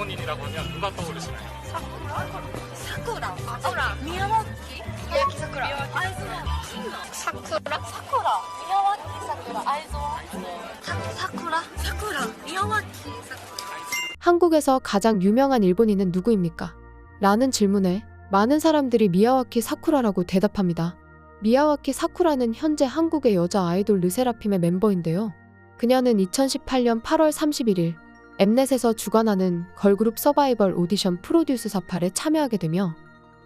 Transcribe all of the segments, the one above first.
일본인이라고 하면 누가 떠오르시나요? 사쿠라. 사쿠라. 미야와키. 미야키 사쿠라. 사쿠라. 사쿠라. 미야와키 사쿠라. 아이즈원. 사쿠라. 사쿠라. 미야와키 사쿠라. 한국에서 가장 유명한 일본인은 누구입니까? 라는 질문에 많은 사람들이 미야와키 사쿠라라고 대답합니다. 미야와키 사쿠라는 현재 한국의 여자 아이돌 르세라핌의 멤버인데요. 그녀는 2018년 8월 31일 엠넷에서 주관하는 걸그룹 서바이벌 오디션 프로듀스 48에 참여하게 되며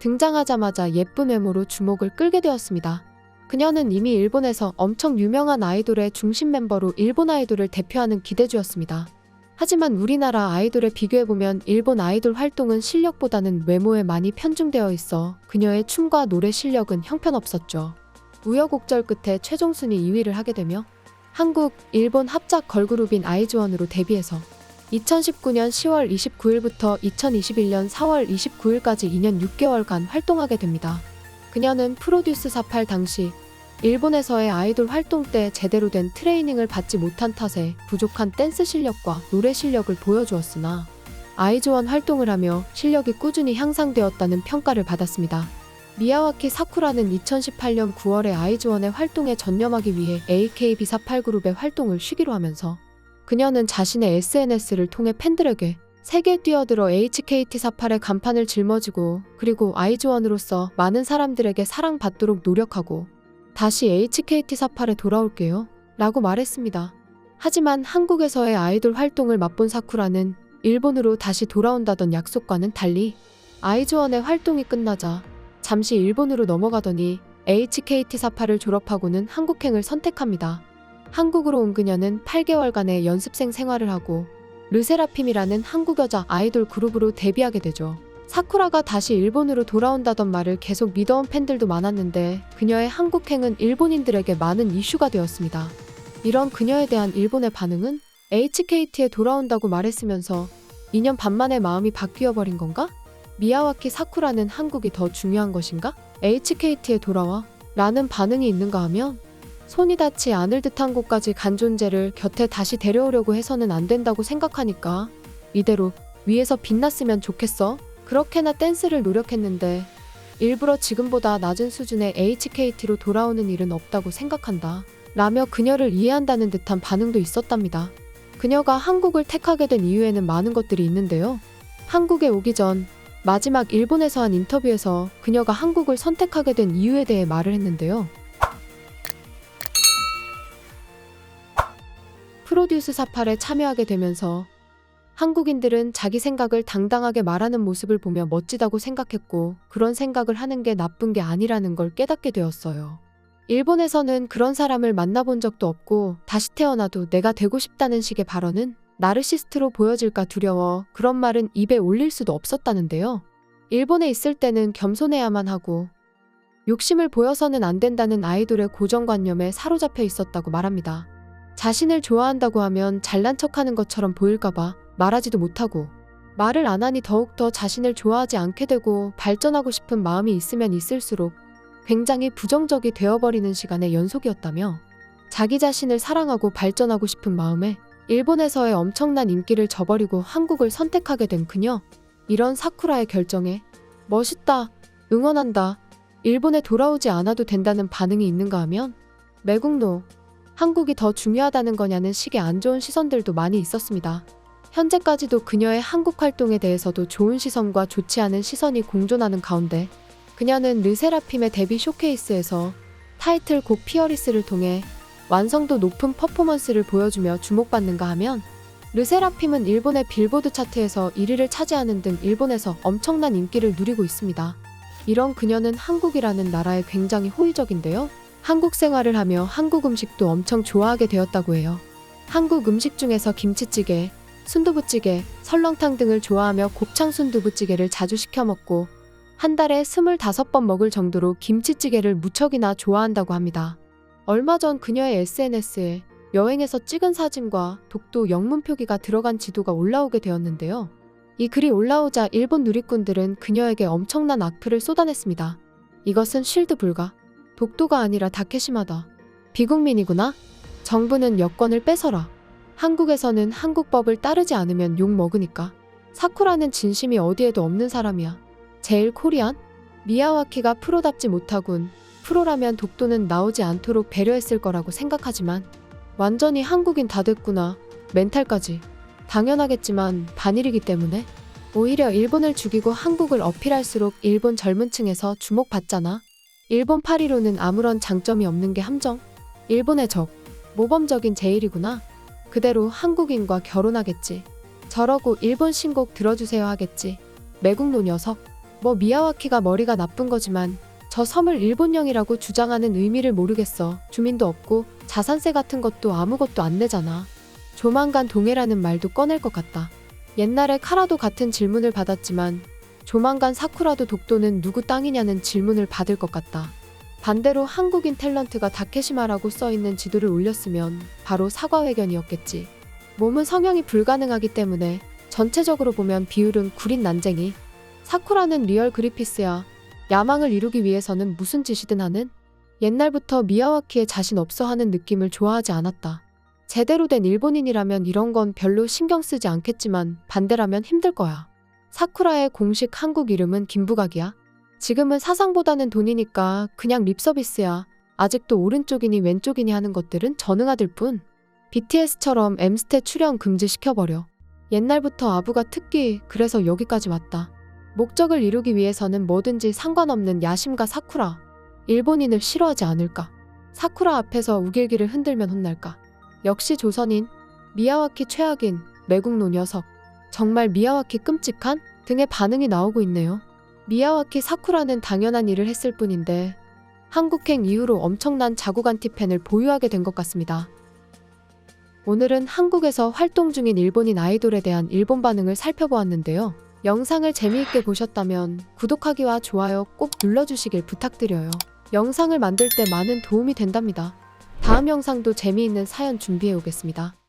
등장하자마자 예쁜 외모로 주목을 끌게 되었습니다. 그녀는 이미 일본에서 엄청 유명한 아이돌의 중심 멤버로 일본 아이돌을 대표하는 기대주였습니다. 하지만 우리나라 아이돌에 비교해보면 일본 아이돌 활동은 실력보다는 외모에 많이 편중되어 있어 그녀의 춤과 노래 실력은 형편없었죠. 우여곡절 끝에 최종 순위 2위를 하게 되며 한국, 일본 합작 걸그룹인 아이즈원으로 데뷔해서 2019년 10월 29일부터 2021년 4월 29일까지 2년 6개월간 활동하게 됩니다. 그녀는 프로듀스 48 당시 일본에서의 아이돌 활동 때 제대로 된 트레이닝을 받지 못한 탓에 부족한 댄스 실력과 노래 실력을 보여주었으나 아이즈원 활동을 하며 실력이 꾸준히 향상되었다는 평가를 받았습니다. 미야와키 사쿠라는 2018년 9월에 아이즈원의 활동에 전념하기 위해 AKB48 그룹의 활동을 쉬기로 하면서 그녀는 자신의 SNS를 통해 팬들에게 세계에 뛰어들어 HKT48의 간판을 짊어지고 그리고 아이즈원으로서 많은 사람들에게 사랑받도록 노력하고 다시 HKT48에 돌아올게요 라고 말했습니다. 하지만 한국에서의 아이돌 활동을 맛본 사쿠라는 일본으로 다시 돌아온다던 약속과는 달리 아이즈원의 활동이 끝나자 잠시 일본으로 넘어가더니 HKT48을 졸업하고는 한국행을 선택합니다. 한국으로 온 그녀는 8개월간의 연습생 생활을 하고 르세라핌이라는 한국 여자 아이돌 그룹으로 데뷔하게 되죠. 사쿠라가 다시 일본으로 돌아온다던 말을 계속 믿어온 팬들도 많았는데 그녀의 한국행은 일본인들에게 많은 이슈가 되었습니다. 이런 그녀에 대한 일본의 반응은 HKT에 돌아온다고 말했으면서 2년 반 만에 마음이 바뀌어버린 건가? 미야와키 사쿠라는 한국이 더 중요한 것인가? HKT에 돌아와? 라는 반응이 있는가 하면 손이 닿지 않을 듯한 곳까지 간 존재를 곁에 다시 데려오려고 해서는 안 된다고 생각하니까 이대로 위에서 빛났으면 좋겠어? 그렇게나 댄스를 노력했는데 일부러 지금보다 낮은 수준의 HKT로 돌아오는 일은 없다고 생각한다 라며 그녀를 이해한다는 듯한 반응도 있었답니다. 그녀가 한국을 택하게 된 이유에는 많은 것들이 있는데요. 한국에 오기 전 마지막 일본에서 한 인터뷰에서 그녀가 한국을 선택하게 된 이유에 대해 말을 했는데요. 프로듀스 48에 참여하게 되면서 한국인들은 자기 생각을 당당하게 말하는 모습을 보며 멋지다고 생각했고 그런 생각을 하는 게 나쁜 게 아니라는 걸 깨닫게 되었어요. 일본에서는 그런 사람을 만나본 적도 없고 다시 태어나도 내가 되고 싶다는 식의 발언은 나르시스트로 보여질까 두려워 그런 말은 입에 올릴 수도 없었다는데요. 일본에 있을 때는 겸손해야만 하고 욕심을 보여서는 안 된다는 아이돌의 고정관념에 사로잡혀 있었다고 말합니다. 자신을 좋아한다고 하면 잘난 척하는 것처럼 보일까봐 말하지도 못하고 말을 안 하니 더욱더 자신을 좋아하지 않게 되고 발전하고 싶은 마음이 있으면 있을수록 굉장히 부정적이 되어버리는 시간의 연속이었다며 자기 자신을 사랑하고 발전하고 싶은 마음에 일본에서의 엄청난 인기를 저버리고 한국을 선택하게 된 그녀. 이런 사쿠라의 결정에 멋있다, 응원한다, 일본에 돌아오지 않아도 된다는 반응이 있는가 하면 매국노, 한국이 더 중요하다는 거냐는 식의 안 좋은 시선들도 많이 있었습니다. 현재까지도 그녀의 한국 활동에 대해서도 좋은 시선과 좋지 않은 시선이 공존하는 가운데 그녀는 르세라핌의 데뷔 쇼케이스에서 타이틀곡 피어리스를 통해 완성도 높은 퍼포먼스를 보여주며 주목받는가 하면 르세라핌은 일본의 빌보드 차트에서 1위를 차지하는 등 일본에서 엄청난 인기를 누리고 있습니다. 이런 그녀는 한국이라는 나라에 굉장히 호의적인데요. 한국 생활을 하며 한국 음식도 엄청 좋아하게 되었다고 해요. 한국 음식 중에서 김치찌개, 순두부찌개, 설렁탕 등을 좋아하며 곱창 순두부찌개를 자주 시켜 먹고 한 달에 25번 먹을 정도로 김치찌개를 무척이나 좋아한다고 합니다. 얼마 전 그녀의 SNS에 여행에서 찍은 사진과 독도 영문 표기가 들어간 지도가 올라오게 되었는데요. 이 글이 올라오자 일본 누리꾼들은 그녀에게 엄청난 악플을 쏟아냈습니다. 이것은 쉴드 불가. 독도가 아니라 다케시마다. 비국민이구나. 정부는 여권을 뺏어라. 한국에서는 한국법을 따르지 않으면 욕 먹으니까. 사쿠라는 진심이 어디에도 없는 사람이야. 제일 코리안? 미야와키가 프로답지 못하군. 프로라면 독도는 나오지 않도록 배려했을 거라고 생각하지만 완전히 한국인 다 됐구나. 멘탈까지. 당연하겠지만 반일이기 때문에 오히려 일본을 죽이고 한국을 어필할수록 일본 젊은 층에서 주목받잖아. 일본 파리로는 아무런 장점이 없는 게 함정. 일본의 적. 모범적인 제일이구나. 그대로 한국인과 결혼하겠지. 저러고 일본 신곡 들어주세요 하겠지. 매국노 녀석. 뭐 미야와키가 머리가 나쁜 거지만 저 섬을 일본령이라고 주장하는 의미를 모르겠어. 주민도 없고 자산세 같은 것도 아무것도 안 내잖아. 조만간 동해라는 말도 꺼낼 것 같다. 옛날에 카라도 같은 질문을 받았지만 조만간 사쿠라도 독도는 누구 땅이냐는 질문을 받을 것 같다. 반대로 한국인 탤런트가 다케시마라고 써있는 지도를 올렸으면 바로 사과회견이었겠지. 몸은 성형이 불가능하기 때문에 전체적으로 보면 비율은 구린 난쟁이. 사쿠라는 리얼 그리피스야. 야망을 이루기 위해서는 무슨 짓이든 하는? 옛날부터 미야와키에 자신 없어 하는 느낌을 좋아하지 않았다. 제대로 된 일본인이라면 이런 건 별로 신경 쓰지 않겠지만 반대라면 힘들 거야. 사쿠라의 공식 한국 이름은 김부각이야. 지금은 사상보다는 돈이니까 그냥 립서비스야. 아직도 오른쪽이니 왼쪽이니 하는 것들은 전응하들 뿐. BTS처럼 M스테 출연 금지시켜버려. 옛날부터 아부가 특기, 그래서 여기까지 왔다. 목적을 이루기 위해서는 뭐든지 상관없는 야심가 사쿠라. 일본인을 싫어하지 않을까? 사쿠라 앞에서 우길기를 흔들면 혼날까? 역시 조선인. 미야와키 최악인, 매국노 녀석. 정말 미야와키 끔찍한? 등의 반응이 나오고 있네요. 미야와키 사쿠라는 당연한 일을 했을 뿐인데 한국행 이후로 엄청난 자국 안티팬을 보유하게 된 것 같습니다. 오늘은 한국에서 활동 중인 일본인 아이돌에 대한 일본 반응을 살펴보았는데요. 영상을 재미있게 보셨다면 구독하기와 좋아요 꼭 눌러주시길 부탁드려요. 영상을 만들 때 많은 도움이 된답니다. 다음 영상도 재미있는 사연 준비해 오겠습니다.